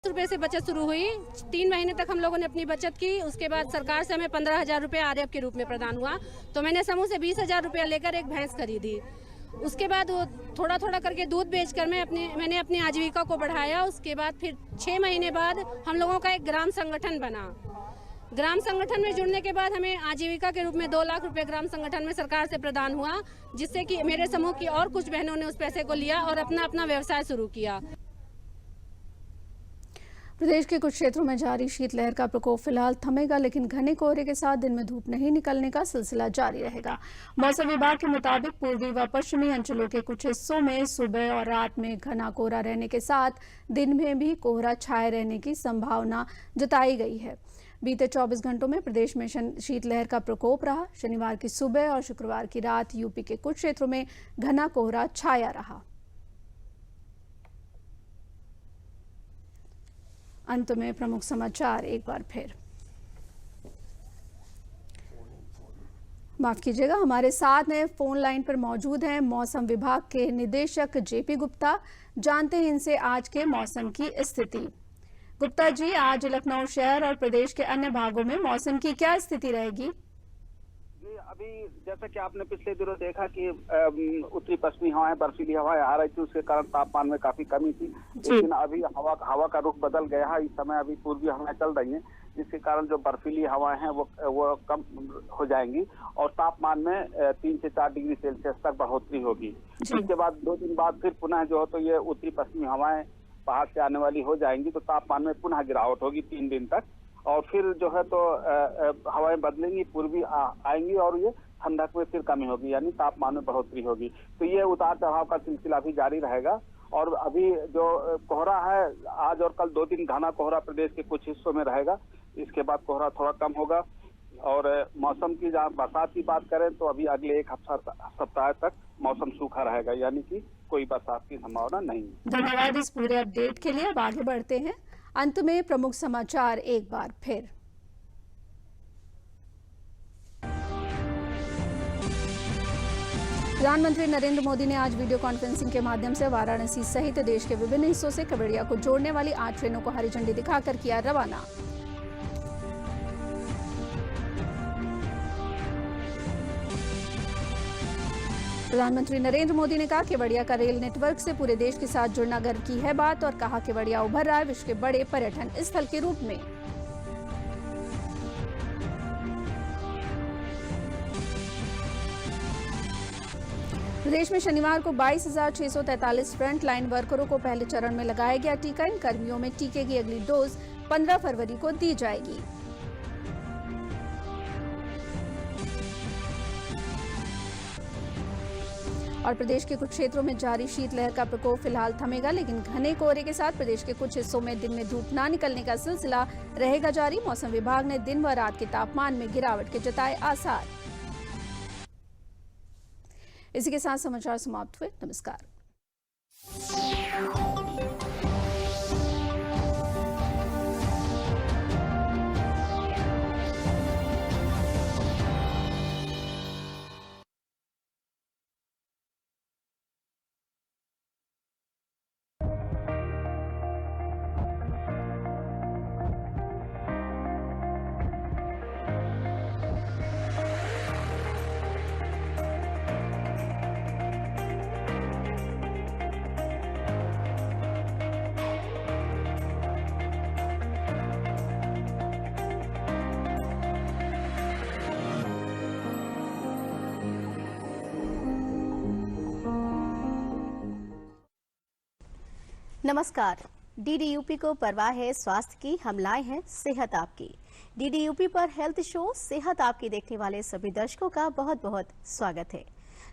रुपए से बचत शुरू हुई। 3 महीने तक हम लोगों ने अपनी बचत की। उसके बाद सरकार से हमें 15,000 रुपये आरएफ के रूप में प्रदान हुआ, तो मैंने समूह से 20,000 रुपया लेकर एक भैंस खरीदी। उसके बाद वो थोड़ा थोड़ा करके दूध बेचकर मैंने अपनी आजीविका को बढ़ाया। उसके बाद फिर 6 महीने बाद हम लोगों का एक ग्राम संगठन बना। ग्राम संगठन में जुड़ने के बाद हमें आजीविका के रूप में 2 लाख रुपए ग्राम संगठन में सरकार से प्रदान हुआ, जिससे कि मेरे समूह की और कुछ बहनों ने उस पैसे को लिया और अपना व्यवसाय शुरू किया। प्रदेश के कुछ क्षेत्रों में जारी शीतलहर का प्रकोप फिलहाल थमेगा, लेकिन घने कोहरे के साथ दिन में धूप नहीं निकलने का सिलसिला जारी रहेगा। मौसम विभाग के मुताबिक पूर्वी व पश्चिमी अंचलों के कुछ हिस्सों में सुबह और रात में घना कोहरा रहने के साथ दिन में भी कोहरा छाए रहने की संभावना जताई गई है। बीते 24 घंटों में प्रदेश में शीतलहर का प्रकोप रहा। शनिवार की सुबह और शुक्रवार की रात यूपी के कुछ क्षेत्रों में घना कोहरा छाया रहा। अंत में प्रमुख समाचार एक बार फिर। माफ कीजिएगा, हमारे साथ हैं फोन लाइन पर मौजूद हैं मौसम विभाग के निदेशक जेपी गुप्ता। जानते हैं इनसे आज के मौसम की स्थिति। गुप्ता जी, आज लखनऊ शहर और प्रदेश के अन्य भागों में मौसम की क्या स्थिति रहेगी? जी, अभी जैसा कि आपने पिछले दिनों देखा कि उत्तरी पश्चिमी हवाएं, बर्फीली हवाएं आ रही थी, उसके कारण तापमान में काफी कमी थी। लेकिन अभी हवा का रुख बदल गया है। इस समय अभी पूर्वी हवाएं चल रही हैं, जिसके कारण जो बर्फीली हवाएं हैं वो कम हो जाएंगी और तापमान में 3 से 4 डिग्री सेल्सियस तक बढ़ोतरी होगी। इसके बाद 2 दिन बाद फिर पुनः जो है तो ये उत्तरी पश्चिमी हवाएं पहाड़ से आने वाली हो जाएंगी, तो तापमान में पुनः गिरावट होगी 3 दिन तक। और फिर जो है तो हवाएं बदलेंगी, पूर्वी आएंगी और ये ठंडक में फिर कमी होगी, यानी तापमान में बढ़ोतरी होगी। तो ये उतार चढ़ाव का सिलसिला भी जारी रहेगा। और अभी जो कोहरा है, आज और कल 2 दिन घना कोहरा प्रदेश के कुछ हिस्सों में रहेगा। इसके बाद कोहरा थोड़ा कम होगा। और मौसम की जहाँ बरसात की बात करें तो अभी अगले 1 सप्ताह तक मौसम सूखा रहेगा, यानी कि कोई बरसात की संभावना नहीं। धन्यवाद इस पूरे अपडेट के लिए। अब आगे बढ़ते हैं। अंत में प्रमुख समाचार एक बार फिर। प्रधानमंत्री नरेंद्र मोदी ने आज वीडियो कॉन्फ्रेंसिंग के माध्यम से वाराणसी सहित देश के विभिन्न हिस्सों से केवड़िया को जोड़ने वाली 8 ट्रेनों को हरी झंडी दिखाकर किया रवाना। प्रधानमंत्री नरेंद्र मोदी ने कहा केवड़िया का रेल नेटवर्क से पूरे देश के साथ जुड़ना गर्व की है बात, और कहा केवड़िया उभर रहा है विश्व के बड़े पर्यटन स्थल के रूप में। प्रदेश में शनिवार को 22,643 फ्रंट लाइन वर्करों को पहले चरण में लगाया गया टीका। इन कर्मियों में टीके की अगली डोज 15 फरवरी को दी जाएगी। और प्रदेश के कुछ क्षेत्रों में जारी शीतलहर का प्रकोप फिलहाल थमेगा, लेकिन घने कोहरे के साथ प्रदेश के कुछ हिस्सों में दिन में धूप ना निकलने का सिलसिला रहेगा जारी। मौसम विभाग ने दिन व रात के तापमान में गिरावट के जताए आसार। इसी के साथ समाचार समाप्त हुए। नमस्कार। नमस्कार। डीडीयूपी को परवाह है स्वास्थ्य की, हम लाए हैं सेहत आपकी। डीडीयूपी पर हेल्थ शो सेहत आपकी देखने वाले सभी दर्शकों का बहुत बहुत स्वागत है।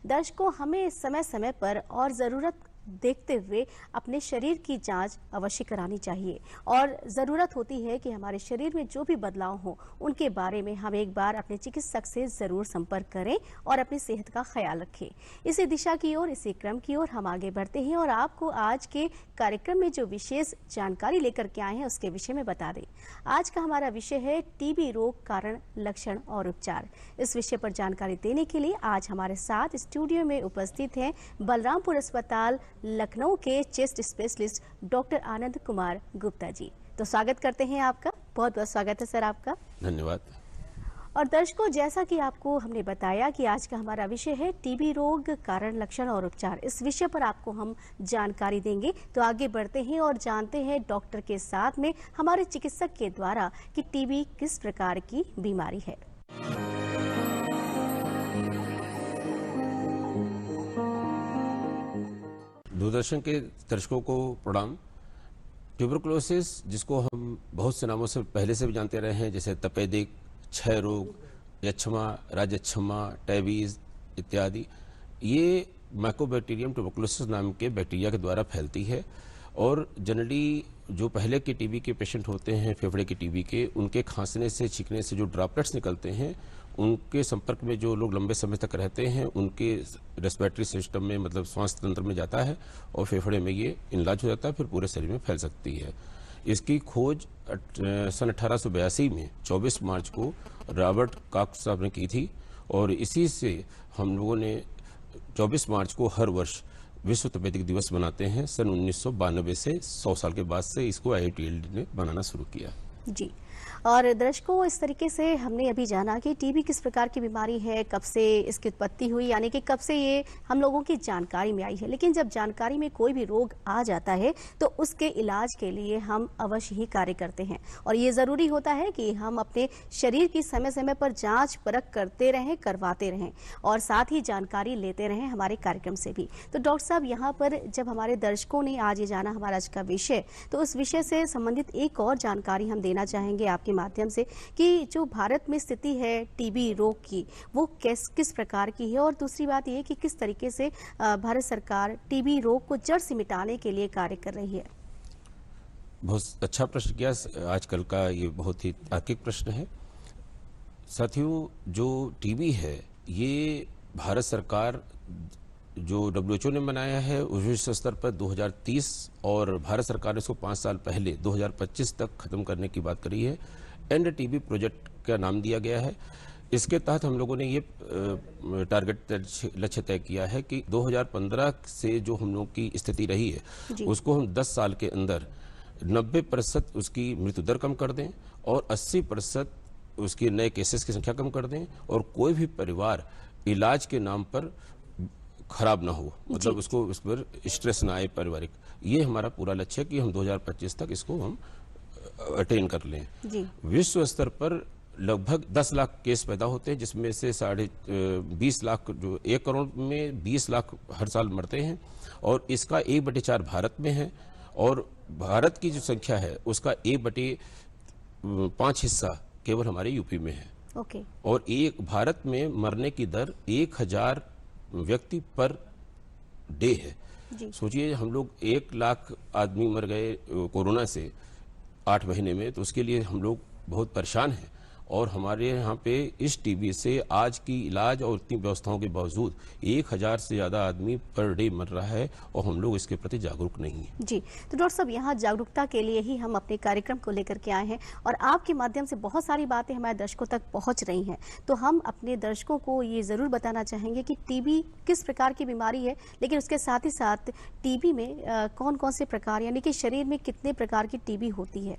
दर्शकों, हमें समय समय पर और जरूरत देखते हुए अपने शरीर की जांच अवश्य करानी चाहिए, और ज़रूरत होती है कि हमारे शरीर में जो भी बदलाव हो उनके बारे में हम एक बार अपने चिकित्सक से ज़रूर संपर्क करें और अपनी सेहत का ख्याल रखें। इसी दिशा की ओर, इसी क्रम की ओर हम आगे बढ़ते हैं और आपको आज के कार्यक्रम में जो विशेष जानकारी लेकर के आए हैं उसके विषय में बता दें। आज का हमारा विषय है टीबी रोग, कारण, लक्षण और उपचार। इस विषय पर जानकारी देने के लिए आज हमारे साथ स्टूडियो में उपस्थित हैं बलरामपुर अस्पताल लखनऊ के chest specialist doctor Anand Kumar Gupta ji. तो स्वागत करते हैं आपका, बहुत बहुत स्वागत है सर आपका। धन्यवाद। और दर्शकों, जैसा कि आपको हमने बताया कि आज का हमारा विषय है टीबी रोग, कारण, लक्षण और उपचार। इस विषय पर आपको हम जानकारी देंगे। तो आगे बढ़ते हैं और जानते हैं डॉक्टर के साथ में, हमारे चिकित्सक के द्वारा, कि टीबी किस प्रकार की बीमारी है। दूरदर्शन के दर्शकों को प्रणाम। ट्यूबरकुलोसिस, जिसको हम बहुत से नामों से पहले से भी जानते रहे हैं, जैसे तपेदिक, क्षय रोग, यक्षमा, राजयक्षमा, टैबीज इत्यादि, ये माइकोबैक्टीरियम ट्यूबरकुलोसिस नाम के बैक्टीरिया के द्वारा फैलती है। और जनरली जो पहले के टीबी के पेशेंट होते हैं, फेफड़े के टीबी के, उनके खांसने से, छींकने से जो ड्रॉपलेट्स निकलते हैं, उनके संपर्क में जो लोग लंबे समय तक रहते हैं, उनके रेस्पिरेटरी सिस्टम में, मतलब श्वास तंत्र में जाता है और फेफड़े में ये इनलाज हो जाता है, फिर पूरे शरीर में फैल सकती है। इसकी खोज सन 1882 में 24 मार्च को रॉबर्ट कॉक्स साहब ने की थी, और इसी से हम लोगों ने 24 मार्च को हर वर्ष विश्व तपेदिक दिवस मनाते हैं। सन 1992 से 100 साल के बाद से इसको IITLD ने बनाना शुरू किया। जी, और दर्शकों, इस तरीके से हमने अभी जाना कि टीबी किस प्रकार की बीमारी है, कब से इसकी उत्पत्ति हुई, यानी कि कब से ये हम लोगों की जानकारी में आई है। लेकिन जब जानकारी में कोई भी रोग आ जाता है तो उसके इलाज के लिए हम अवश्य ही कार्य करते हैं, और ये ज़रूरी होता है कि हम अपने शरीर की समय समय पर जांच परख करते रहें, करवाते रहें, और साथ ही जानकारी लेते रहें हमारे कार्यक्रम से भी। तो डॉक्टर साहब, यहाँ पर जब हमारे दर्शकों ने आज ये जाना हमारा आज का विषय, तो उस विषय से संबंधित एक और जानकारी हम देना चाहेंगे आपके माध्यम से, कि जो भारत में स्थिति है टीबी रोग की, वो किस प्रकार की है, और दूसरी बात ये कि किस तरीके से भारत सरकार टीबी रोग को जड़ से मिटाने के लिए कार्य कर रही है। बहुत अच्छा प्रश्न किया। आजकल का ये बहुत ही तार्किक प्रश्न है। साथियों, जो टीबी है, ये भारत सरकार, जो WHO ने बनाया है उस विश्व स्तर पर 2030, और भारत सरकार ने इसको 5 साल पहले 2025 तक खत्म करने की बात करी है। एंड टीबी प्रोजेक्ट का नाम दिया गया है। इसके तहत हम लोगों ने ये टारगेट लक्ष्य तय किया है कि 2015 से जो हम लोग की स्थिति रही है, उसको हम 10 साल के अंदर 90% उसकी मृत्यु दर कम कर दें, और 80% उसके नए केसेस की संख्या कम कर दें, और कोई भी परिवार इलाज के नाम पर खराब ना हो, मतलब उसको उस पर स्ट्रेस ना आए पारिवारिक। ये हमारा पूरा लक्ष्य है कि हम 2025 तक इसको हम अटेन कर लें। विश्व स्तर पर लगभग 10 लाख केस पैदा होते हैं, जिसमें से 20 लाख, जो 1 करोड़ में 20 लाख हर साल मरते हैं, और इसका 1/4 भारत में है, और भारत की जो संख्या है उसका 1/5 हिस्सा केवल हमारे यूपी में है। और भारत में मरने की दर 1000 व्यक्ति पर डे है। सोचिए, हम लोग 1 लाख आदमी मर गए कोरोना से 8 महीने में, तो उसके लिए हम लोग बहुत परेशान हैं। और हमारे यहाँ पे इस टीबी से आज की इलाज और इतनी व्यवस्थाओं के बावजूद 1000 से ज़्यादा आदमी पर डे मर रहा है, और हम लोग इसके प्रति जागरूक नहीं हैं। जी, तो डॉक्टर साहब, यहाँ जागरूकता के लिए ही हम अपने कार्यक्रम को लेकर के आए हैं, और आपके माध्यम से बहुत सारी बातें हमारे दर्शकों तक पहुँच रही हैं। तो हम अपने दर्शकों को ये ज़रूर बताना चाहेंगे कि टीबी किस प्रकार की बीमारी है, लेकिन उसके साथ ही साथ टीबी में कौन कौन से प्रकार, यानी कि शरीर में कितने प्रकार की टीबी होती है।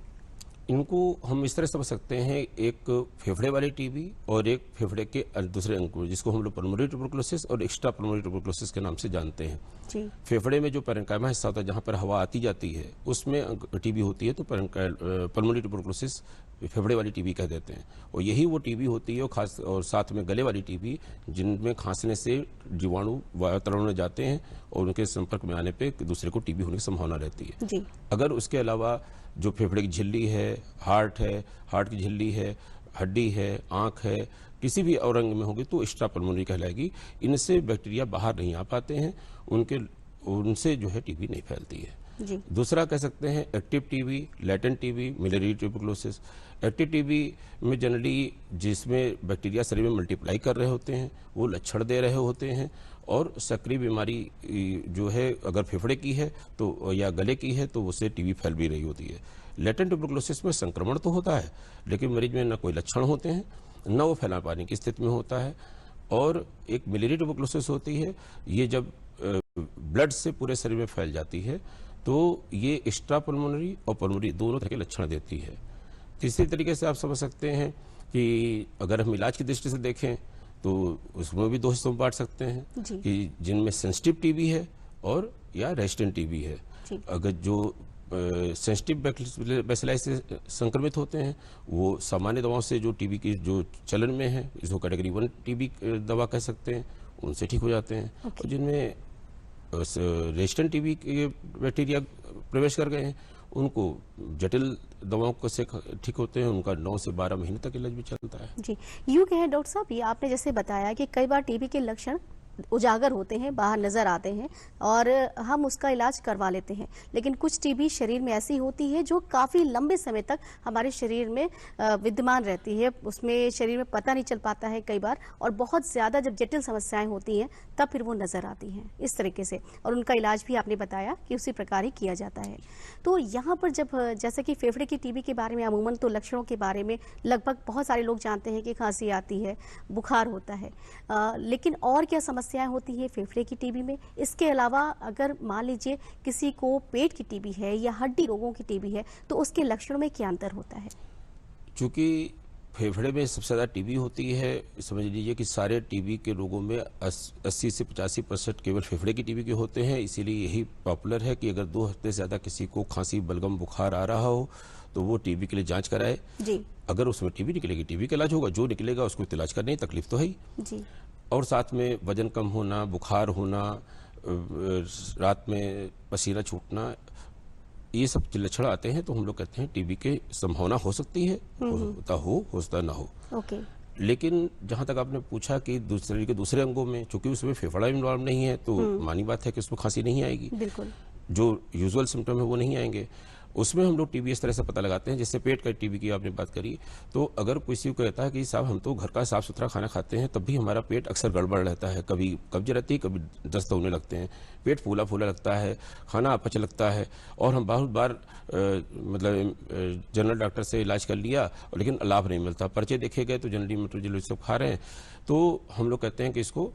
इनको हम इस तरह समझ सकते हैं, एक फेफड़े वाली टीबी और एक फेफड़े के दूसरे अंग, जिसको हम लोग पल्मोनरी ट्यूबरकुलोसिस और एक्स्ट्रा पल्मोनरी ट्यूबरकुलोसिस के नाम से जानते हैं। फेफड़े में जो पैरेन्काइमा हिस्सा होता है, जहाँ पर हवा आती जाती है, उसमें टीबी होती है, तो पल्मोनरी ट्यूबरकुलोसिस फेफड़े वाली टीबी कह देते हैं। और यही वो टीबी होती है, और खास और साथ में गले वाली टीबी, जिनमें खांसने से जीवाणु वातावरण में जाते हैं और उनके संपर्क में आने पे दूसरे को टीबी होने की संभावना रहती है। अगर उसके अलावा जो फेफड़े की झिल्ली है, हार्ट की झिल्ली है, हड्डी है, आंख है, किसी भी और अंग में होगी तो एक्स्ट्रा पल्मोनरी कहलाएगी। इनसे बैक्टीरिया बाहर नहीं आ पाते हैं, उनसे जो है टीबी नहीं फैलती है। दूसरा कह सकते हैं active TB, latent TB, miliary tuberculosis. Active TB में जनरली जिसमें बैक्टीरिया शरीर में मल्टीप्लाई कर रहे होते हैं, वो लक्षण दे रहे होते हैं, और सक्रिय बीमारी जो है अगर फेफड़े की है तो या गले की है तो उससे टीबी फैल भी रही होती है। लेटेंट ट्यूबरकुलोसिस में संक्रमण तो होता है, लेकिन मरीज में न कोई लक्षण होते हैं, न वो फैला पाने की स्थिति में होता है। और एक मिलियरी ट्यूबरकुलोसिस होती है, ये जब ब्लड से पूरे शरीर में फैल जाती है तो ये एक्स्ट्रा पल्मोनरी और पल्मोनरी दोनों तरह के लक्षण देती है। तीसरी तरीके से आप समझ सकते हैं कि अगर हम इलाज की दृष्टि से देखें तो उसमें भी दो हिस्सों में बांट सकते हैं कि जिनमें सेंसिटिव टीबी है और या रेजिस्टेंट टीबी है। अगर जो सेंसिटिव बैसिलाई से संक्रमित होते हैं वो सामान्य दवाओं से जो टीबी की जो चलन में है, इसको कैटेगरी 1 टीबी दवा कह सकते हैं, उनसे ठीक हो जाते हैं। और जिनमें रेजिस्टेंट टीबी के बैक्टीरिया प्रवेश कर गए हैं उनको जटिल दवाओं को से ठीक होते हैं, उनका 9 से 12 महीने तक इलाज भी चलता है। जी, यूँ कहें डॉक्टर साहब, ये आपने जैसे बताया कि कई बार टीबी के लक्षण उजागर होते हैं, बाहर नजर आते हैं और हम उसका इलाज करवा लेते हैं, लेकिन कुछ टीबी शरीर में ऐसी होती है जो काफ़ी लंबे समय तक हमारे शरीर में विद्यमान रहती है, उसमें शरीर में पता नहीं चल पाता है कई बार, और बहुत ज़्यादा जब जटिल समस्याएं होती हैं तब फिर वो नज़र आती हैं इस तरीके से, और उनका इलाज भी आपने बताया कि उसी प्रकार ही किया जाता है। तो यहाँ पर जब जैसे कि फेफड़े की टीबी के बारे में अमूमन तो लक्षणों के बारे में लगभग बहुत सारे लोग जानते हैं कि खांसी आती है, बुखार होता है, लेकिन और क्या समस्याएं होती है फेफड़े की टीबी में? इसके अलावा अगर मान लीजिए किसी को पेट की टीबी है या हड्डी रोगों की टीबी है तो उसके लक्षणों में क्या अंतर होता है? चूंकि फेफड़े में सबसे ज़्यादा टीबी होती है, समझ लीजिए कि सारे टीबी के रोगों में 80 से 85% केवल फेफड़े की टीबी के होते हैं। इसीलिए यही पॉपुलर है कि अगर 2 हफ्ते से ज़्यादा किसी को खांसी, बलगम, बुखार आ रहा हो तो वो टीबी के लिए जांच कराए। जी। अगर उसमें टीबी निकलेगी, टीबी का इलाज होगा, जो निकलेगा उसको इलाज करने की तकलीफ तो है ही। जी। और साथ में वजन कम होना, बुखार होना, रात में पसीना छूटना, ये सब लक्षण आते हैं तो हम लोग कहते हैं टीबी की संभावना हो सकती है, हो सकता ना हो। ओके। लेकिन जहां तक आपने पूछा कि दूसरे अंगों में, चूंकि उसमें फेफड़ा इन्वॉल्व नहीं है तो मानी बात है कि उसमें खांसी नहीं आएगी, बिल्कुल जो यूजुअल सिम्टम है वो नहीं आएंगे। उसमें हम लोग टीबी इस तरह से पता लगाते हैं, जैसे पेट का टीबी की आपने बात करी, तो अगर किसी को कहता है कि साहब हम तो घर का साफ सुथरा खाना खाते हैं तब भी हमारा पेट अक्सर गड़बड़ रहता है, कभी कब्ज रहती है, कभी दस्त होने लगते हैं, पेट फूला फूला लगता है, खाना अपच लगता है, और हम बहुत बार मतलब जनरल डॉक्टर से इलाज कर लिया लेकिन लाभ नहीं मिलता, पर्चे देखे गए तो जनरली मेट्रोजिल सब खा रहे हैं, तो हम लोग कहते हैं कि इसको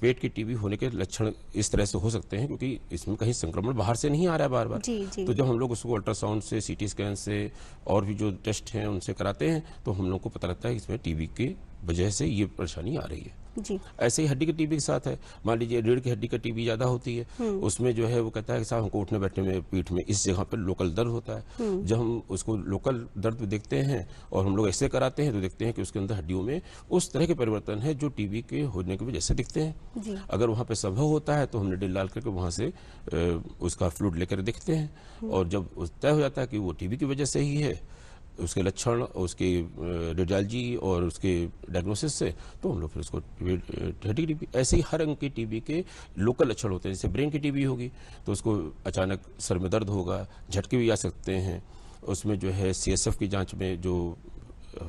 पेट की टीबी होने के लक्षण इस तरह से हो सकते हैं क्योंकि इसमें कहीं संक्रमण बाहर से नहीं आ रहा है बार बार। जी। तो जब हम लोग उसको अल्ट्रासाउंड से, सीटी स्कैन से और भी जो टेस्ट हैं उनसे कराते हैं तो हम लोग को पता लगता है कि इसमें टीबी की वजह से ये परेशानी आ रही है। जी। ऐसे ही हड्डी की टीबी के साथ है, मान लीजिए रीढ़ की हड्डी की टीबी ज्यादा होती है, उसमें जो है वो कहता है कि साहब हमको उठने बैठने में पीठ में इस जगह पर लोकल दर्द होता है। जब हम उसको लोकल दर्द देखते हैं और हम लोग ऐसे कराते हैं तो देखते हैं कि उसके अंदर हड्डियों में उस तरह के परिवर्तन है जो टीबी के होने की वजह से दिखते हैं। अगर वहाँ पे संभव होता है तो हम निडल डाल करके वहाँ से उसका फ्लूइड लेकर देखते हैं, और जब तय हो जाता है कि वो टीबी की वजह से ही है, उसके लक्षण, उसके रेडियोलॉजी और उसके डायग्नोसिस से, तो हम लोग फिर उसको हड्डी टीबी, ऐसे ही हर अंग की टीबी के लोकल लक्षण होते हैं। जैसे ब्रेन की टीबी होगी तो उसको अचानक सर में दर्द होगा, झटके भी आ सकते हैं, उसमें जो है CSF की जांच में जो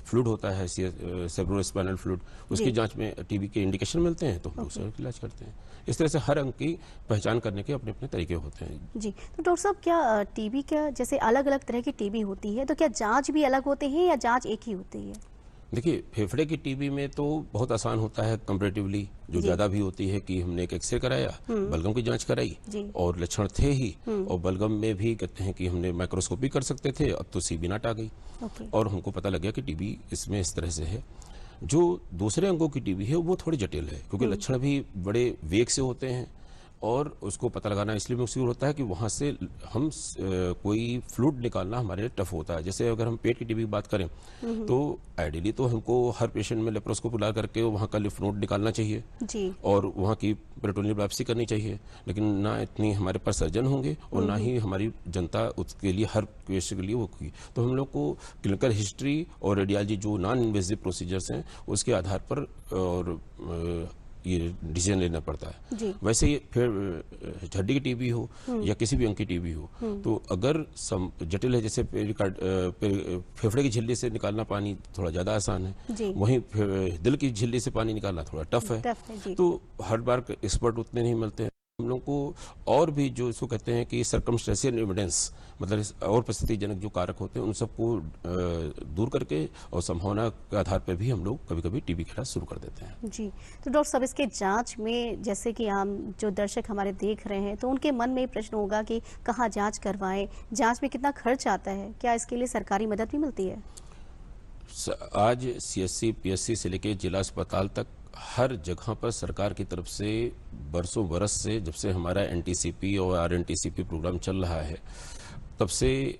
फ्लूइड होता है, सेरेब्रोस्पाइनल फ्लूइड, उसकी जांच में टीबी के इंडिकेशन मिलते हैं तो हम उसका इलाज करते हैं। इस तरह से हर अंग की पहचान करने के अपने अपने तरीके होते हैं। जी, तो डॉक्टर साहब क्या टीबी का जैसे अलग अलग तरह की टीबी होती है तो क्या जांच भी अलग होते हैं या जांच एक ही होती है? देखिए, फेफड़े की टीबी में तो बहुत आसान होता है कंपैरेटिवली, जो ज्यादा भी होती है कि हमने एक एक्सरे कराया, बलगम की जांच कराई और लक्षण थे ही, और बलगम में भी कहते हैं कि हमने माइक्रोस्कोपी कर सकते थे, अब तो सीबी नाट आ गई और हमको पता लग गया कि टीबी इसमें इस तरह से है। जो दूसरे अंगों की टीबी है वो थोड़ी जटिल है क्योंकि लक्षण भी बड़े वेग से होते हैं और उसको पता लगाना इसलिए मुश्किल होता है कि वहाँ से हम कोई फ्लूइड निकालना हमारे लिए टफ होता है। जैसे अगर हम पेट की टीबी की बात करें तो आइडियली तो हमको हर पेशेंट में लेप्रोस्कोपी ला करके वहाँ का लिम्फ नोड निकालना चाहिए जी। और वहाँ की पेरिटोनियल बायोप्सी करनी चाहिए, लेकिन ना इतनी हमारे पास सर्जन होंगे और ना ही हमारी जनता उसके लिए हर पेशेंट के लिए वो की, तो हम लोग को क्लिनिकल हिस्ट्री और रेडियोलॉजी जो नॉन इन्वेजिव प्रोसीजर्स हैं उसके आधार पर और ये डिसीजन लेना पड़ता है। वैसे ही फिर हड्डी की टीबी हो या किसी भी अंग की टीबी हो तो अगर जटिल है, जैसे फेफड़े की झिल्ली से निकालना पानी थोड़ा ज्यादा आसान है, वहीं दिल की झिल्ली से पानी निकालना थोड़ा टफ है, तो हर बार एक्सपर्ट उतने नहीं मिलते हैं। हम लोग को और भी जो इसको कहते हैं कि सर्कमस्टेंशियल एविडेंस, मतलब और परिस्थितिजनक जो कारक होते हैं उन सबको दूर करके और संभावना के आधार पर भी हम लोग कभी कभी टीबी का इलाज शुरू कर देते हैं। जी, तो डॉक्टर साहब इसके जांच में, जैसे कि आम जो दर्शक हमारे देख रहे हैं, तो उनके मन में प्रश्न होगा कि कहाँ जांच करवाएं, जांच में कितना खर्च आता है, क्या इसके लिए सरकारी मदद भी मिलती है? आज CSC PSC से लेकर जिला अस्पताल तक हर जगह पर सरकार की तरफ से बरसों बरस से, जब से हमारा NTCP और RNTCP प्रोग्राम चल रहा है, तब से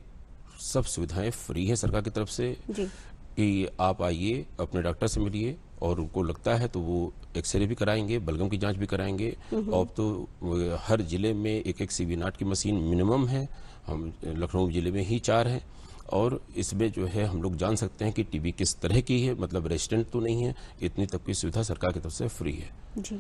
सब सुविधाएं फ्री हैं सरकार की तरफ से। जी, कि आप आइए, अपने डॉक्टर से मिलिए, और उनको लगता है तो वो एक्सरे भी कराएंगे, बलगम की जांच भी कराएंगे। और तो हर जिले में एक CB नॉट की मशीन मिनिमम है, हम लखनऊ जिले में ही 4 हैं। और इसमें जो है हम लोग जान सकते हैं कि टीबी किस तरह की है, मतलब रेजिस्टेंट तो नहीं है, इतनी तक की सुविधा सरकार की तरफ से फ्री है। जी,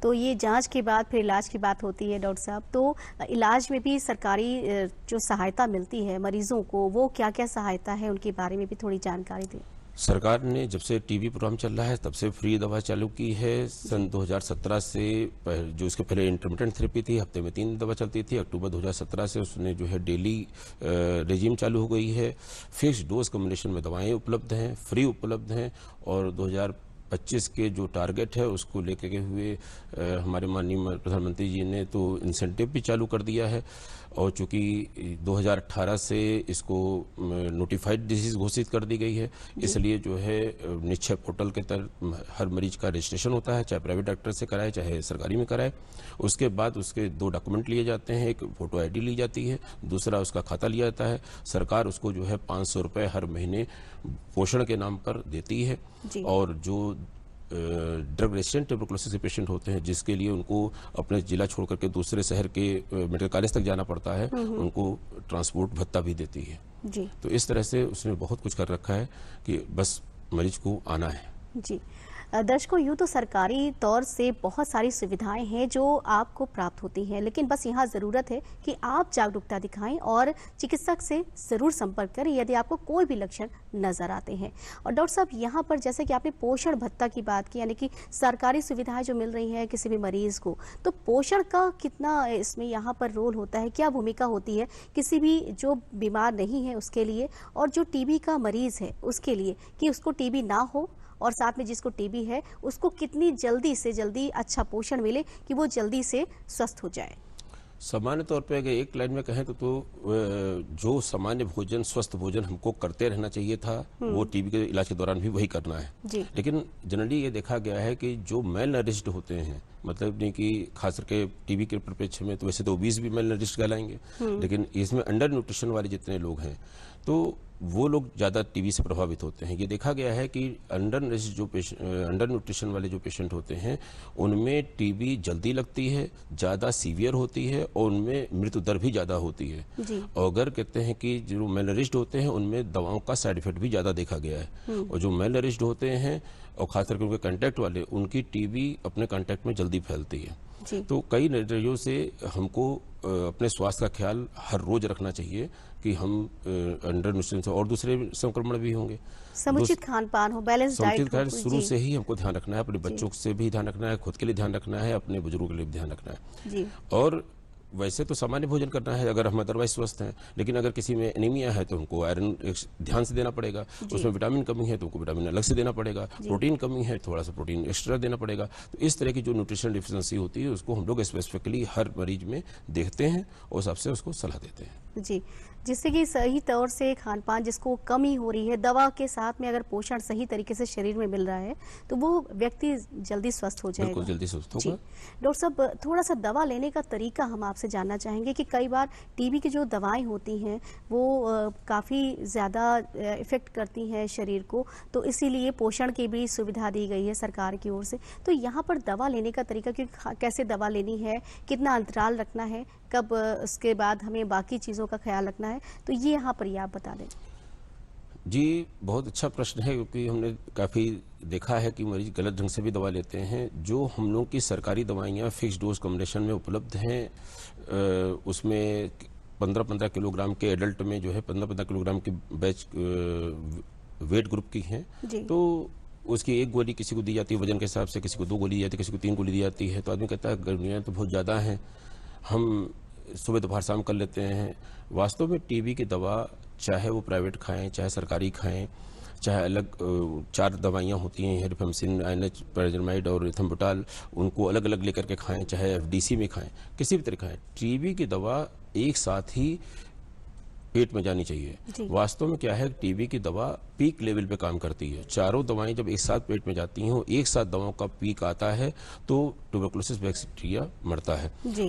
तो ये जांच के बाद फिर इलाज की बात होती है डॉक्टर साहब, तो इलाज में भी सरकारी जो सहायता मिलती है मरीजों को, वो क्या क्या सहायता है, उनके बारे में भी थोड़ी जानकारी दें। सरकार ने जब से टीबी प्रोग्राम चल रहा है तब से फ्री दवा चालू की है। सन 2017 से जो इसके पहले इंटरमिटेंट थेरेपी थी, हफ्ते में 3 दवा चलती थी, अक्टूबर 2017 से उसने जो है डेली रेजिम चालू हो गई है। फिक्स डोज कॉम्बिनेशन में दवाएं उपलब्ध हैं, फ्री उपलब्ध हैं। और 2025 के जो टारगेट है उसको लेकर के हुए हमारे माननीय प्रधानमंत्री जी ने तो इंसेंटिव भी चालू कर दिया है। और चूंकि 2018 से इसको नोटिफाइड डिजीज घोषित कर दी गई है, इसलिए जो है निश्चय पोर्टल के तहत हर मरीज का रजिस्ट्रेशन होता है, चाहे प्राइवेट डॉक्टर से कराए चाहे सरकारी में कराए। उसके बाद उसके 2 डॉक्यूमेंट लिए जाते हैं, एक फोटो आईडी ली जाती है, दूसरा उसका खाता लिया जाता है। सरकार उसको जो है 500 रुपये हर महीने पोषण के नाम पर देती है। और जो ड्रग रेजिस्टेंट ट्यूबरकुलोसिस के पेशेंट होते हैं, जिसके लिए उनको अपने जिला छोड़ करके दूसरे शहर के मेडिकल कॉलेज तक जाना पड़ता है, उनको ट्रांसपोर्ट भत्ता भी देती है। जी, तो इस तरह से उसने बहुत कुछ कर रखा है कि बस मरीज को आना है। जी, दर्शकों, यूँ तो सरकारी तौर से बहुत सारी सुविधाएं हैं जो आपको प्राप्त होती हैं, लेकिन बस यहाँ ज़रूरत है कि आप जागरूकता दिखाएं और चिकित्सक से ज़रूर संपर्क करें यदि आपको कोई भी लक्षण नज़र आते हैं। और डॉक्टर साहब, यहाँ पर जैसे कि आपने पोषण भत्ता की बात की, यानी कि सरकारी सुविधाएं जो मिल रही हैं किसी भी मरीज़ को, तो पोषण का कितना इसमें यहाँ पर रोल होता है, क्या भूमिका होती है किसी भी जो बीमार नहीं है उसके लिए, और जो टीबी का मरीज़ है उसके लिए, कि उसको टीबी ना हो, और साथ में जिसको टीबी है उसको कितनी जल्दी से जल्दी अच्छा पोषण मिले कि वो जल्दी से स्वस्थ हो जाए? सामान्य तौर पे अगर एक लाइन में कहें तो जो सामान्य भोजन, स्वस्थ भोजन हमको करते रहना चाहिए था, वो टीबी के इलाज के दौरान भी वही करना है। लेकिन जनरली ये देखा गया है कि जो मेल नरिश्ड होते हैं, मतलब नहीं कि खास करके टीबी के परिप्रेक्ष्य में तो वैसे तो ओबीस भी मेल नरिश्ड कहलाएंगे, लेकिन इसमें अंडर न्यूट्रिशन वाले जितने लोग हैं तो वो लोग ज़्यादा टीबी से प्रभावित होते हैं। ये देखा गया है कि अंडर न्यूट्रिशन वाले जो पेशेंट होते हैं उनमें टीबी जल्दी लगती है, ज़्यादा सीवियर होती है और उनमें मृत्यु दर भी ज़्यादा होती है। और अगर कहते हैं कि जो मेलनरिश्ड होते हैं उनमें दवाओं का साइड इफेक्ट भी ज़्यादा देखा गया है। और जो मेलनरिश्ड होते हैं और खास करके उनके कांटेक्ट वाले, उनकी टीबी अपने कांटेक्ट में जल्दी फैलती है। तो कई नजरियों से हमको अपने स्वास्थ्य का ख्याल हर रोज रखना चाहिए कि हम अंडर न्यूट्रिशन से और दूसरे संक्रमण भी होंगे। समुचित खान पान हो, बैलेंस डाइट हो, खान शुरू से ही हमको ध्यान रखना है, अपने बच्चों से भी ध्यान रखना है, खुद के लिए ध्यान रखना है, अपने बुजुर्गों के लिए भी ध्यान रखना है। और वैसे तो सामान्य भोजन करना है अगर हम अदरवाइज स्वस्थ हैं, लेकिन अगर किसी में एनीमिया है तो हमको आयरन ध्यान से देना पड़ेगा, उसमें विटामिन कमी है तो उनको विटामिन अलग से देना पड़ेगा, प्रोटीन कमी है थोड़ा सा प्रोटीन एक्स्ट्रा देना पड़ेगा। तो इस तरह की जो न्यूट्रिशन डिफिशिएंसी होती है उसको हम लोग स्पेसिफिकली हर मरीज में देखते हैं और उस हिसाब से उसको सलाह देते हैं। जी, जिससे कि सही तौर से खान पान जिसको कमी हो रही है, दवा के साथ में अगर पोषण सही तरीके से शरीर में मिल रहा है तो वो व्यक्ति जल्दी स्वस्थ हो जाएगा। बिल्कुल जल्दी स्वस्थ होगा। डॉक्टर साहब, थोड़ा सा दवा लेने का तरीका हम आपसे जानना चाहेंगे कि कई बार टीबी की जो दवाएं होती हैं वो काफ़ी ज़्यादा इफ़ेक्ट करती हैं शरीर को, तो इसीलिए पोषण की भी सुविधा दी गई है सरकार की ओर से। तो यहाँ पर दवा लेने का तरीका, कि कैसे दवा लेनी है, कितना अंतराल रखना है, कब उसके बाद हमें बाकी चीज़ों का ख्याल रखना है, तो ये यहाँ पर आप बता दें। जी, बहुत अच्छा प्रश्न है, क्योंकि हमने काफ़ी देखा है कि मरीज गलत ढंग से भी दवा लेते हैं। जो हम लोग की सरकारी दवाइयाँ फिक्स डोज कॉम्बिनेशन में उपलब्ध हैं, उसमें 15-15 किलोग्राम के एडल्ट में जो है 15-15 किलोग्राम के बैच वेट ग्रुप की हैं, तो उसकी एक गोली किसी को दी जाती है वजन के हिसाब से, किसी को 2 गोली दी जाती है, किसी को 3 गोली दी जाती है। तो आदमी कहता है गर्मियाँ तो बहुत ज़्यादा हैं, हम सुबह दोपहर शाम कर लेते हैं। वास्तव में टीबी की दवा चाहे वो प्राइवेट खाएं, चाहे सरकारी खाएं, चाहे अलग 4 दवाइयाँ होती हैं, रिफेम्सिन, आइनच, पैराजोलमाइड और इथम्बुटाल, उनको अलग अलग लेकर के खाएं, चाहे एफडीसी में खाएं, किसी भी तरह खाएं, टीबी की दवा एक साथ ही पेट में जानी चाहिए। वास्तव में क्या है, टीबी की दवा पीक लेवल पे काम करती है। चारों दवाएं जब एक साथ पेट में जाती हैं, एक साथ दवाओं का पीक आता है तो ट्यूबरकुलोसिस बैक्टीरिया मरता है जी।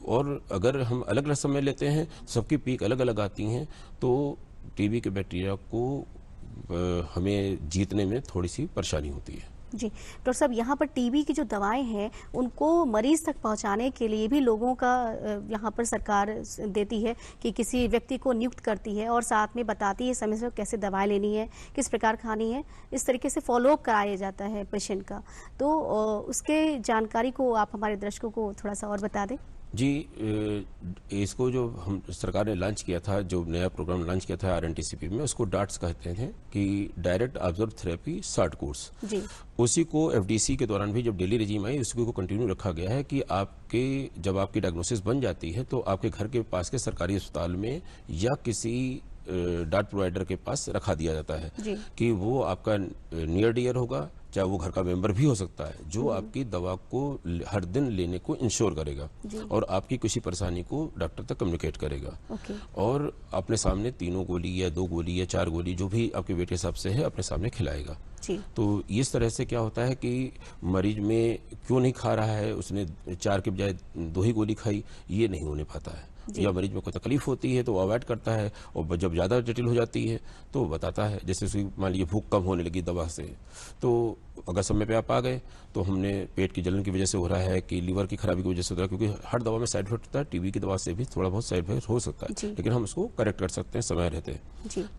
और अगर हम अलग अलग समय लेते हैं, सबकी पीक अलग अलग आती हैं, तो टीबी के बैक्टीरिया को हमें जीतने में थोड़ी सी परेशानी होती है। जी डॉक्टर साहब, यहाँ पर टीबी की जो दवाएं हैं उनको मरीज तक पहुँचाने के लिए भी लोगों का यहाँ पर सरकार देती है कि किसी व्यक्ति को नियुक्त करती है और साथ में बताती है समय से कैसे दवाएं लेनी है, किस प्रकार खानी है, इस तरीके से फॉलोअप कराया जाता है पेशेंट का। तो उसके जानकारी को आप हमारे दर्शकों को थोड़ा सा और बता दें। जी, इसको जो हम सरकार ने लॉन्च किया था, जो नया प्रोग्राम लॉन्च किया था आरएनटीसीपी में, उसको डाट्स कहते हैं कि direct observe therapy short course. जी। उसी को एफडीसी के दौरान भी जब डेली रेजिम आई, उसी को कंटिन्यू रखा गया है कि आपके जब आपकी डायग्नोसिस बन जाती है तो आपके घर के पास के सरकारी अस्पताल में या किसी डाट प्रोवाइडर के पास रखा दिया जाता है कि वो आपका नियर डियर होगा, चाहे वो घर का मेंबर भी हो सकता है, जो आपकी दवा को हर दिन लेने को इंश्योर करेगा और आपकी किसी परेशानी को डॉक्टर तक कम्युनिकेट करेगा। और अपने सामने 3 गोली या 2 गोली या 4 गोली जो भी आपके वेट के हिसाब से है अपने सामने खिलाएगा। तो इस तरह से क्या होता है कि मरीज में क्यों नहीं खा रहा है, उसने 4 के बजाय 2 ही गोली खाई, ये नहीं होने पाता है। या मरीज में कोई तकलीफ होती है तो वो अवॉइड करता है, और जब ज़्यादा जटिल हो जाती है तो वो बताता है। जैसे उसकी मान लीजिए भूख कम होने लगी दवा से, तो अगर समय पे आप आ गए तो हमने पेट की जलन की वजह से हो रहा है कि लीवर की खराबी की वजह से हो रहा है, क्योंकि हर दवा में साइड इफेक्ट होता है, टीबी की दवा से भी थोड़ा बहुत साइड इफेक्ट हो सकता है, लेकिन हम उसको करेक्ट कर सकते हैं समय रहते।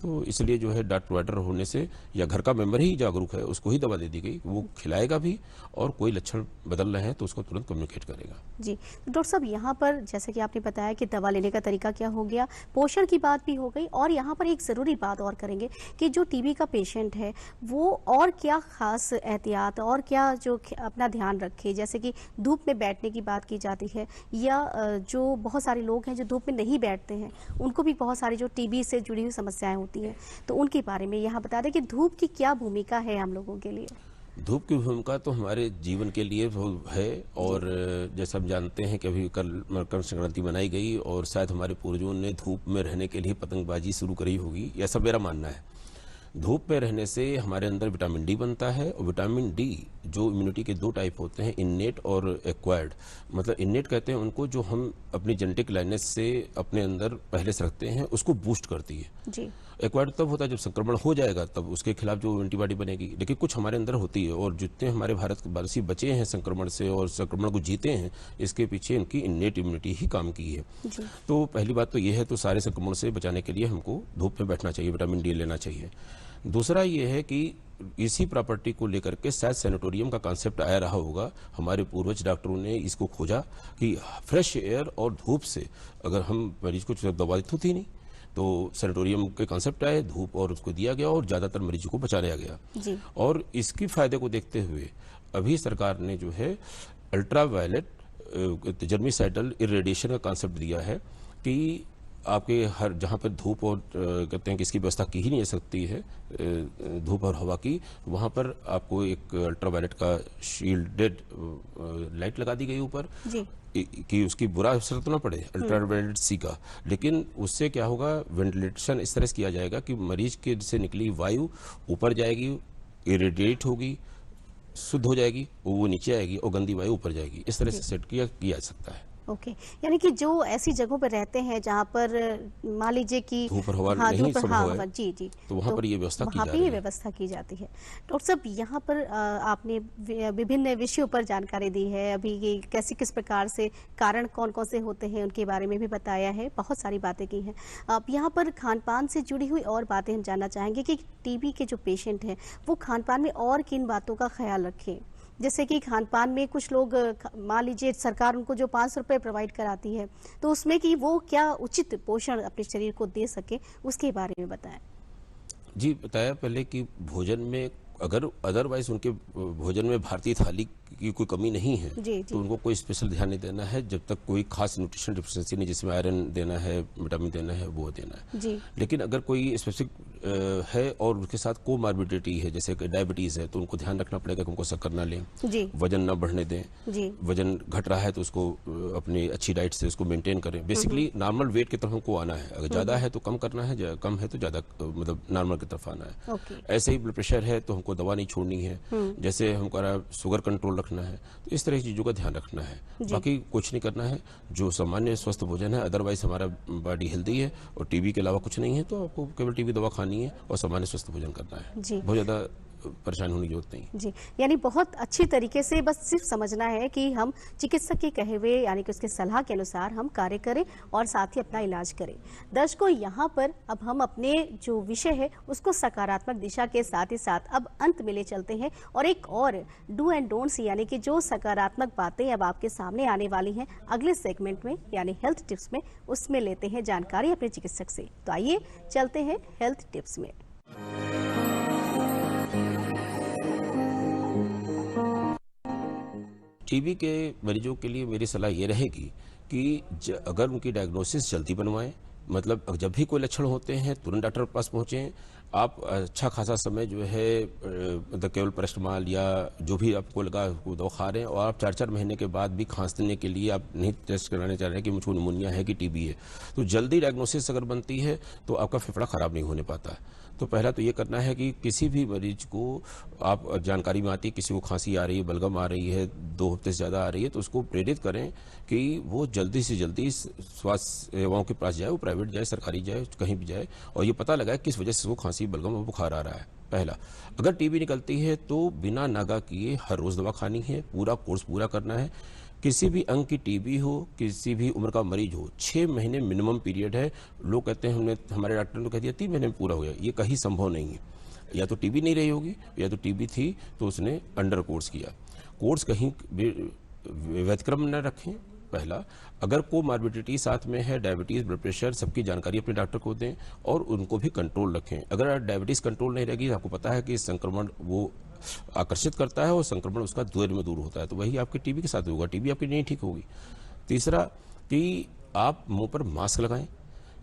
तो इसलिए जो है डाट प्रोवाइडर होने से या घर का मेंबर ही जागरूक है, उसको ही दवा दे दी गई, वो खिलाएगा भी और कोई लक्षण बदल रहे हैं तो उसको तुरंत कम्युनिकेट करेगा। जी डॉक्टर साहब, यहाँ पर जैसे कि आपने बताया कि दवा लेने का तरीका क्या हो गया, पोषण की बात भी हो गई, और यहाँ पर एक ज़रूरी बात और करेंगे कि जो टीबी का पेशेंट है वो और क्या खास एहतियात और क्या जो अपना ध्यान रखे, जैसे कि धूप में बैठने की बात की जाती है, या जो बहुत सारे लोग हैं जो धूप में नहीं बैठते हैं, उनको भी बहुत सारी जो टीबी से जुड़ी हुई समस्याएं होती हैं, तो उनके बारे में यहाँ बता दें कि धूप की क्या भूमिका है हम लोगों के लिए। धूप की भूमिका तो हमारे जीवन के लिए है, और जैसा हम जानते हैं कि अभी कल मकर संक्रांति मनाई गई और शायद हमारे पूर्वजों ने धूप में रहने के लिए पतंगबाजी शुरू करी होगी, ऐसा मेरा मानना है। धूप पे रहने से हमारे अंदर विटामिन डी बनता है, और विटामिन डी जो इम्यूनिटी के 2 टाइप होते हैं, इन्नेट और एक्वायर्ड। मतलब इन्नेट कहते हैं उनको जो हम अपनी जेनेटिक लाइनेज से अपने अंदर पहले से रखते हैं, उसको बूस्ट करती है जी। एक्वायर्ड तब होता है जब संक्रमण हो जाएगा, तब उसके खिलाफ जो एंटीबॉडी बनेगी, लेकिन कुछ हमारे अंदर होती है, और जितने हमारे भारतवासी बचे हैं संक्रमण से और संक्रमण को जीते हैं, इसके पीछे इनकी इन्नेट इम्यूनिटी ही काम की है। तो पहली बात तो ये है, तो सारे संक्रमण से बचाने के लिए हमको धूप में बैठना चाहिए, विटामिन डी लेना चाहिए। दूसरा ये है कि इसी प्रॉपर्टी को लेकर के शायद सैनिटोरियम का कॉन्सेप्ट आया रहा होगा, हमारे पूर्वज डॉक्टरों ने इसको खोजा कि फ्रेश एयर और धूप से अगर हम मरीज को दवा तो थी नहीं, तो सैनिटोरियम के कॉन्सेप्ट आए, धूप और उसको दिया गया और ज़्यादातर मरीजों को बचा लिया गया। और इसकी फायदे को देखते हुए अभी सरकार ने जो है अल्ट्रा वायलेट जर्मिसाइडल इरेडिएशन का कॉन्सेप्ट दिया है कि आपके हर जहाँ पर धूप और कहते हैं कि इसकी व्यवस्था की ही नहीं जा सकती है, धूप और हवा की, वहाँ पर आपको एक अल्ट्रावायलेट का शील्डेड लाइट लगा दी गई ऊपर कि उसकी बुरा असर तो ना पड़े, अल्ट्रावायलेट सी का। लेकिन उससे क्या होगा, वेंटिलेशन इस तरह से किया जाएगा कि मरीज के से निकली वायु ऊपर जाएगी, इरेडिएट होगी, शुद्ध हो जाएगी, वो नीचे आएगी, और गंदी वायु ऊपर जाएगी। इस तरह से सेट किया जा सकता है। ओके, यानी कि जो ऐसी जगहों पर रहते हैं जहाँ पर मान लीजिए कि धूप और हवा नहीं संभव है, जी जी, तो वहाँ पर ये व्यवस्था की जाती है। वहाँ पे ये व्यवस्था की जाती है। डॉक्टर साहब, यहाँ पर आपने विभिन्न विषयों पर जानकारी दी है, अभी ये कैसे किस प्रकार से कारण कौन कौन से होते हैं उनके बारे में भी बताया है, बहुत सारी बातें की हैं। अब यहाँ पर खान पान से जुड़ी हुई और बातें हम जानना चाहेंगे कि टीबी के जो पेशेंट हैं वो खान पान में और किन बातों का ख्याल रखें, जैसे कि खान पान में कुछ लोग मान लीजिए सरकार उनको जो 500 रुपये प्रोवाइड कराती है, तो उसमें कि वो क्या उचित पोषण अपने शरीर को दे सके, उसके बारे में बताएं। जी, बताया पहले कि भोजन में अगर अदरवाइज उनके भोजन में भारतीय थाली की कोई कमी नहीं है जी। तो उनको कोई स्पेशल ध्यान नहीं देना है, जब तक कोई खास न्यूट्रिशन डिफिशिएंसी नहीं, जिसमें आयरन देना है, विटामिन देना है, वो देना है जी। लेकिन अगर कोई स्पेसिफिक है और उसके साथ कोमॉर्बिडिटी है, जैसे डायबिटीज है, तो उनको ध्यान रखना पड़ेगा कि उनको शक्कर ना लें, जी। वजन ना बढ़ने दें, जी। वजन घट रहा है तो उसको अपनी अच्छी डाइट से उसको मेंटेन करें। बेसिकली नॉर्मल वेट की तरफ हमको आना है, अगर ज्यादा है तो कम करना है, कम है तो ज्यादा मतलब नॉर्मल की तरफ आना है। ओके। ऐसे ही ब्लड प्रेशर है तो हमको दवा नहीं छोड़नी है, जैसे हमारा शुगर कंट्रोल रखना है, तो इस तरह की चीजों का ध्यान रखना है। बाकी कुछ नहीं करना है, जो सामान्य स्वस्थ भोजन है, अदरवाइज हमारा बॉडी हेल्दी है और टीबी के अलावा कुछ नहीं है, तो आपको केवल टीबी दवा खानी है और सामान्य स्वस्थ भोजन करना है। जी। बहुत ज्यादा परेशान होने की जरूरत नहीं। जी, यानी बहुत अच्छी तरीके से बस सिर्फ समझना है कि हम चिकित्सक के कहे हुए यानी कि उसके सलाह के अनुसार हम कार्य करें और साथ ही अपना इलाज करें। दर्शकों, यहाँ पर अब हम अपने जो विषय है उसको सकारात्मक दिशा के साथ ही साथ अब अंत में ले चलते हैं और एक और डू एंड डोंट्स यानी कि जो सकारात्मक बातें अब आपके सामने आने वाली हैं अगले सेगमेंट में यानी हेल्थ टिप्स में, उसमें लेते हैं जानकारी अपने चिकित्सक से। तो आइए चलते हैं हेल्थ टिप्स में। टीबी के मरीजों के लिए मेरी सलाह ये रहेगी कि अगर उनकी डायग्नोसिस जल्दी बनवाएं, मतलब जब भी कोई लक्षण होते हैं तुरंत डॉक्टर के पास पहुंचें। आप अच्छा खासा समय जो है मतलब केवल पैरास्टामॉल या जो भी आपको लगा वो दवा खा रहे हैं, और आप 4-4 महीने के बाद भी खांसने के लिए आप नहीं टेस्ट कराने चाह रहे हैं कि मुझको निमोनिया है कि टीबी है, तो जल्दी डायग्नोसिस अगर बनती है तो आपका फेफड़ा खराब नहीं होने पाता। तो पहला तो ये करना है कि किसी भी मरीज को आप जानकारी में आती है, किसी को खांसी आ रही है, बलगम आ रही है, 2 हफ्ते से ज़्यादा आ रही है, तो उसको प्रेरित करें कि वो जल्दी से जल्दी स्वास्थ्य सेवाओं के पास जाए, वो प्राइवेट जाए, सरकारी जाए, कहीं भी जाए, और ये पता लगाए किस वजह से उसको खांसी, बलगम और बुखार आ रहा है। पहला, अगर टीबी निकलती है तो बिना नागा किए हर रोज़ दवा खानी है, पूरा कोर्स पूरा करना है। किसी भी अंग की टीबी हो, किसी भी उम्र का मरीज हो, 6 महीने मिनिमम पीरियड है। लोग कहते हैं, हमारे डॉक्टर ने कह दिया 3 महीने में पूरा हो गया, ये कहीं संभव नहीं है। या तो टीबी नहीं रही होगी, या तो टीबी थी तो उसने अंडर कोर्स किया। कोर्स कहीं व्यतिक्रम न रखें। पहला, अगर कोमॉर्बिडिटी साथ में है, डायबिटीज, ब्लड प्रेशर, सबकी जानकारी अपने डॉक्टर को दें और उनको भी कंट्रोल रखें। अगर डायबिटीज कंट्रोल नहीं रहेगी, आपको पता है कि संक्रमण वो आकर्षित करता है और संक्रमण उसका दूर में दूर होता है, तो वही आपके टीबी के साथ होगा, टीबी आपकी नहीं ठीक होगी। तीसरा, कि आप मुंह पर मास्क लगाएं,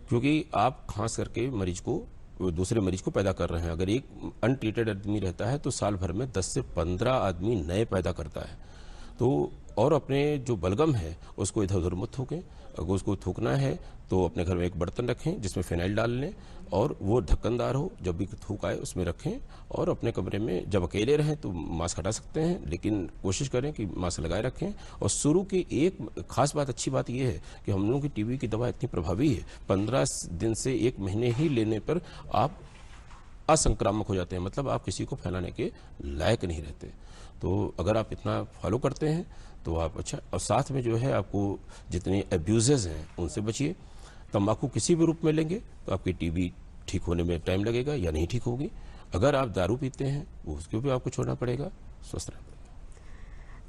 क्योंकि आप खांस करके मरीज को, दूसरे मरीज को पैदा कर रहे हैं। अगर एक अनट्रीटेड आदमी रहता है तो साल भर में 10 से 15 आदमी नए पैदा करता है। तो और अपने जो बलगम है उसको इधर उधर मत थूकें। अगर उसको थूकना है तो अपने घर में एक बर्तन रखें जिसमें फिनाइल डाल लें और वो ढक्कनदार हो, जब भी थूक आए उसमें रखें। और अपने कमरे में जब अकेले रहें तो मास्क हटा सकते हैं, लेकिन कोशिश करें कि मास्क लगाए रखें। और शुरू की एक खास बात, अच्छी बात यह है कि हम लोगों की टीबी की दवा इतनी प्रभावी है, 15 दिन से 1 महीने ही लेने पर आप असंक्रामक हो जाते हैं, मतलब आप किसी को फैलाने के लायक नहीं रहते। तो अगर आप इतना फॉलो करते हैं तो आप अच्छा। और साथ में जो है आपको जितने अब्यूजेस हैं उनसे बचिए। तंबाकू किसी भी रूप में लेंगे तो आपकी टीबी ठीक होने में टाइम लगेगा या नहीं ठीक होगी। अगर आप दारू पीते हैं उसको भी आपको छोड़ना पड़ेगा, स्वस्थ रहना पड़ेगा।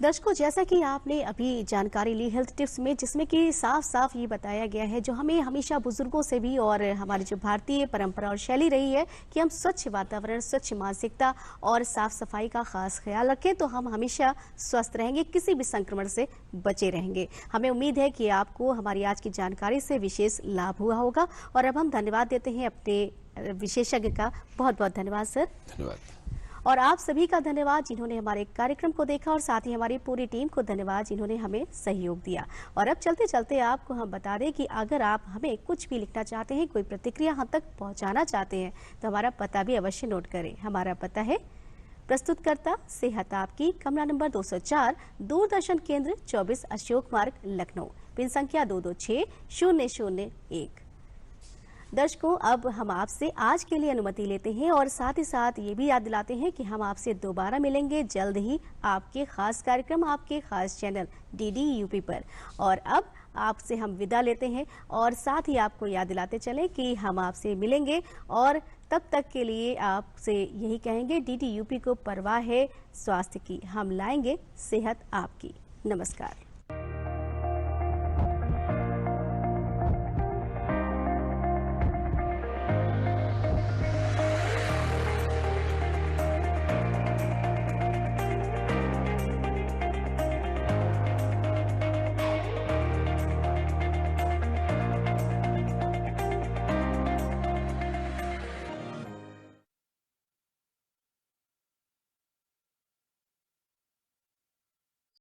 दर्शकों, जैसा कि आपने अभी जानकारी ली हेल्थ टिप्स में, जिसमें कि साफ साफ ये बताया गया है जो हमें हमेशा बुजुर्गों से भी और हमारी जो भारतीय परंपरा और शैली रही है कि हम स्वच्छ वातावरण, स्वच्छ मानसिकता और साफ सफाई का खास ख्याल रखें तो हम हमेशा स्वस्थ रहेंगे, किसी भी संक्रमण से बचे रहेंगे। हमें उम्मीद है कि आपको हमारी आज की जानकारी से विशेष लाभ हुआ होगा और अब हम धन्यवाद देते हैं अपने विशेषज्ञ का। बहुत बहुत धन्यवाद सर। धन्यवाद। और आप सभी का धन्यवाद जिन्होंने हमारे कार्यक्रम को देखा और साथ ही हमारी पूरी टीम को धन्यवाद जिन्होंने हमें सहयोग दिया। और अब चलते चलते आपको हम बता दें कि अगर आप हमें कुछ भी लिखना चाहते हैं, कोई प्रतिक्रिया हम तक पहुंचाना चाहते हैं तो हमारा पता भी अवश्य नोट करें। हमारा पता है प्रस्तुतकर्ता सेहत आपकी, कमरा नंबर 204, दूरदर्शन केंद्र 24 अशोक मार्ग, लखनऊ, पिन संख्या 226001। दर्शकों, अब हम आपसे आज के लिए अनुमति लेते हैं और साथ ही साथ ये भी याद दिलाते हैं कि हम आपसे दोबारा मिलेंगे जल्द ही आपके खास कार्यक्रम, आपके खास चैनल DDUP पर। और अब आपसे हम विदा लेते हैं और साथ ही आपको याद दिलाते चलें कि हम आपसे मिलेंगे और तब तक के लिए आपसे यही कहेंगे, DDUP को परवाह है स्वास्थ्य की, हम लाएंगे सेहत आपकी। नमस्कार।